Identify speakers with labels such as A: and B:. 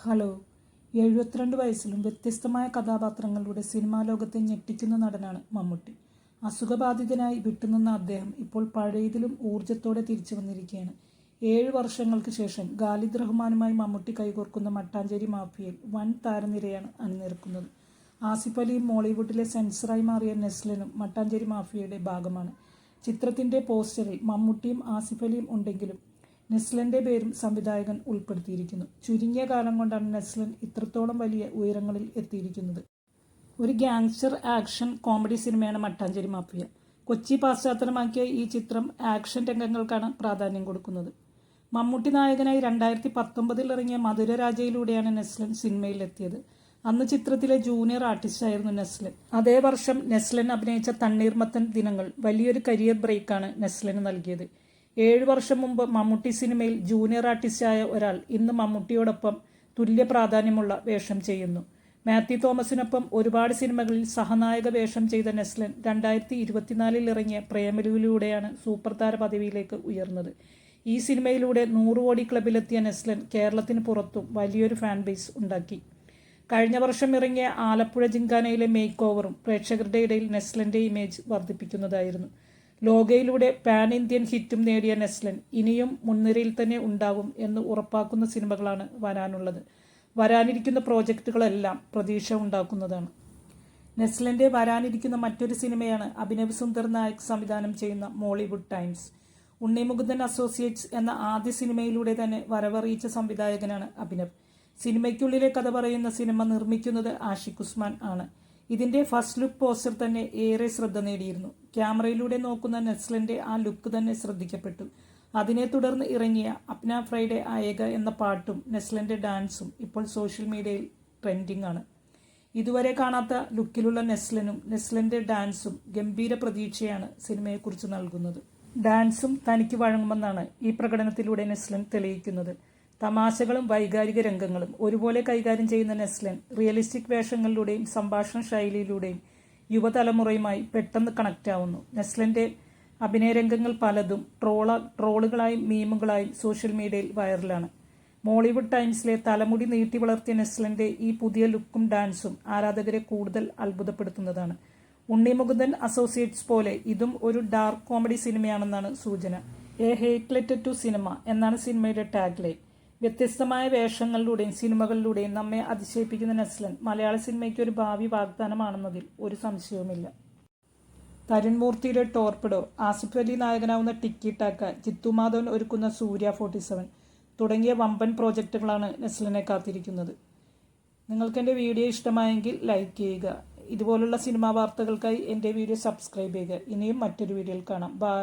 A: Hello. 72 വയസ്സിലും വ്യത്യസ്തമായ കഥാപാത്രങ്ങളിലൂടെ cinema ലോകത്തെ ഞെട്ടിക്കുന്ന നടനാണ് മമ്മൂട്ടി. അസുഖബാധിതനായി വിട്ടുനിന്ന അദ്ദേഹം ഇപ്പോൾ പഴയതിലും ഊർജ്ജത്തോടെ തിരിച്ചു വന്നിരിക്കുകയാണ്. 7 വർഷങ്ങൾക്ക് ശേഷം ഖാലിദ് റഹ്മാനുമായി മമ്മൂട്ടി കൈകോർക്കുന്ന മട്ടാഞ്ചേരി മാഫിയയിൽ വൻ താരനിരയാണ് അണിനിരക്കുന്നത്. ആസിഫ് അലിയും മോളിവുഡിലെ സെൻസറായി മാറിയ നെസ്ലിനും മട്ടാഞ്ചേരി മാഫിയയുടെ ഭാഗമാണ്. ചിത്രത്തിന്റെ പോസ്റ്ററിൽ മമ്മൂട്ടിയും ആസിഫ് അലിയും ഉണ്ടെങ്കിലും നെസ്ലന്റെ പേരും സംവിധായകൻ ഉൾപ്പെടുത്തിയിരിക്കുന്നു. ചുരുങ്ങിയ കാലം കൊണ്ടാണ് നെസ്ലൻ ഇത്രത്തോളം വലിയ ഉയരങ്ങളിൽ എത്തിയിരിക്കുന്നത്. ഒരു ഗ്യാങ്സ്റ്റർ ആക്ഷൻ കോമഡി സിനിമയാണ് മട്ടാഞ്ചേരി മാഫിയ. കൊച്ചി പശ്ചാത്തലമാക്കിയ ഈ ചിത്രം ആക്ഷൻ രംഗങ്ങൾക്കാണ് പ്രാധാന്യം കൊടുക്കുന്നത്. മമ്മൂട്ടി നായകനായി 2019 ഇറങ്ങിയ മധുരരാജയിലൂടെയാണ് നെസ്ലൻ സിനിമയിലെത്തിയത്. അന്ന് ചിത്രത്തിലെ ജൂനിയർ ആർട്ടിസ്റ്റായിരുന്നു നെസ്ലൻ. അതേ വർഷം നെസ്ലൻ അഭിനയിച്ച തണ്ണീർമത്തൻ ദിനങ്ങൾ വലിയൊരു കരിയർ ബ്രേക്കാണ് നെസ്ലന് നൽകിയത്. 7 വർഷം മുമ്പ് മമ്മൂട്ടി സിനിമയിൽ ജൂനിയർ ആർട്ടിസ്റ്റായ ഒരാൾ ഇന്ന് മമ്മൂട്ടിയോടൊപ്പം തുല്യ പ്രാധാന്യമുള്ള വേഷം ചെയ്യുന്നു. മാത്യു തോമസിനൊപ്പം ഒരുപാട് സിനിമകളിൽ സഹനായക വേഷം ചെയ്ത നെസ്ലൻ 2024 ഇറങ്ങിയ പ്രേമലുവിലൂടെയാണ് സൂപ്പർ താര പദവിയിലേക്ക് ഉയർന്നത്. ഈ സിനിമയിലൂടെ 100 കോടി ക്ലബിലെത്തിയ നെസ്ലൻ കേരളത്തിന് പുറത്തും വലിയൊരു ഫാൻ ബേസ് ഉണ്ടാക്കി. കഴിഞ്ഞ വർഷം ഇറങ്ങിയ ആലപ്പുഴ ജിങ്കാനയിലെ മേക്ക് ഓവറും പ്രേക്ഷകരുടെ ഇടയിൽ നെസ്ലന്റെ ഇമേജ് വർദ്ധിപ്പിക്കുന്നതായിരുന്നു. ലോകയിലൂടെ പാൻ ഇന്ത്യൻ ഹിറ്റും നേടിയ നെസ്ലൻ ഇനിയും മുൻനിരയിൽ തന്നെ ഉണ്ടാകും എന്ന് ഉറപ്പാക്കുന്ന സിനിമകളാണ് വരാനുള്ളത്. വരാനിരിക്കുന്ന പ്രോജക്റ്റുകളെല്ലാം പ്രതീക്ഷ ഉണ്ടാക്കുന്നതാണ്. നെസ്ലന്റെ വരാനിരിക്കുന്ന മറ്റൊരു സിനിമയാണ് അഭിനവ് സുന്ദർ നായക് സംവിധാനം ചെയ്യുന്ന Mollywood times. Unni Mukundan associates എന്ന ആദ്യ സിനിമയിലൂടെ തന്നെ വരവറിയിച്ച സംവിധായകനാണ് അഭിനവ്. സിനിമയ്ക്കുള്ളിലെ കഥ പറയുന്ന സിനിമ നിർമ്മിക്കുന്നത് ആഷിഖ് ഉസ്മാൻ ആണ്. ഇതിന്റെ ഫസ്റ്റ് ലുക്ക് പോസ്റ്റർ തന്നെ ഏറെ ശ്രദ്ധ നേടിയിരുന്നു. ക്യാമറയിലൂടെ നോക്കുന്ന നെസ്ലന്റെ ആ ലുക്ക് തന്നെ ശ്രദ്ധിക്കപ്പെട്ടു. അതിനെ തുടർന്ന് ഇറങ്ങിയ അപ്ന ഫ്രൈഡേ ആയേഗ എന്ന പാട്ടും നെസ്ലന്റെ ഡാൻസും ഇപ്പോൾ സോഷ്യൽ മീഡിയയിൽ ട്രെൻഡിംഗ് ആണ്. ഇതുവരെ കാണാത്ത ലുക്കിലുള്ള നെസ്ലനും നെസ്ലന്റെ ഡാൻസും ഗംഭീര പ്രതീക്ഷയാണ് സിനിമയെക്കുറിച്ച് നൽകുന്നത്. ഡാൻസും തനിക്ക് വഴങ്ങുമെന്നാണ് ഈ പ്രകടനത്തിലൂടെ നെസ്ലൻ തെളിയിക്കുന്നത്. തമാശകളും വൈകാരിക രംഗങ്ങളും ഒരുപോലെ കൈകാര്യം ചെയ്യുന്ന നെസ്ലൻ റിയലിസ്റ്റിക് വേഷങ്ങളിലൂടെയും സംഭാഷണ ശൈലിയിലൂടെയും യുവതലമുറയുമായി പെട്ടെന്ന് കണക്റ്റ് ആവുന്നു. നെസ്ലന്റെ അഭിനയരംഗങ്ങൾ പലതും ട്രോളുകളായും മീമുകളായും സോഷ്യൽ മീഡിയയിൽ വൈറലാണ്. മോളിവുഡ് ടൈംസിലെ തലമുടി നീട്ടി വളർത്തിയ നെസ്ലന്റെ ഈ പുതിയ ലുക്കും ഡാൻസും ആരാധകരെ കൂടുതൽ അത്ഭുതപ്പെടുത്തുന്നതാണ്. ഉണ്ണി മുകുന്ദൻ അസോസിയേറ്റ്സ് പോലെ ഇതും ഒരു ഡാർക്ക് കോമഡി സിനിമയാണെന്നാണ് സൂചന. എ ഹേറ്റ്ലെറ്റ് ടു സിനിമ എന്നാണ് സിനിമയുടെ ടാഗ് ലൈൻ. വ്യത്യസ്തമായ വേഷങ്ങളിലൂടെയും സിനിമകളിലൂടെയും നമ്മെ അതിശയിപ്പിക്കുന്ന നെസ്ലൻ മലയാള സിനിമയ്ക്ക് ഒരു ഭാവി വാഗ്ദാനമാണെന്നതിൽ ഒരു സംശയവുമില്ല. തരുൺ മൂർത്തിയുടെ ടോർപിഡോ, ആസിഫ് അലി നായകനാവുന്ന ടിക്കി ടാക്ക, ജിത്തു മാധവൻ ഒരുക്കുന്ന സൂര്യ 47 തുടങ്ങിയ വമ്പൻ പ്രോജക്റ്റുകളാണ് നെസ്ലനെ കാത്തിരിക്കുന്നത്. നിങ്ങൾക്ക് എൻ്റെ വീഡിയോ ഇഷ്ടമായെങ്കിൽ ലൈക്ക് ചെയ്യുക. ഇതുപോലുള്ള സിനിമാ വാർത്തകൾക്കായി എൻ്റെ വീഡിയോ സബ്സ്ക്രൈബ് ചെയ്യുക. ഇനിയും മറ്റൊരു വീഡിയോയിൽ കാണാം. ബൈ.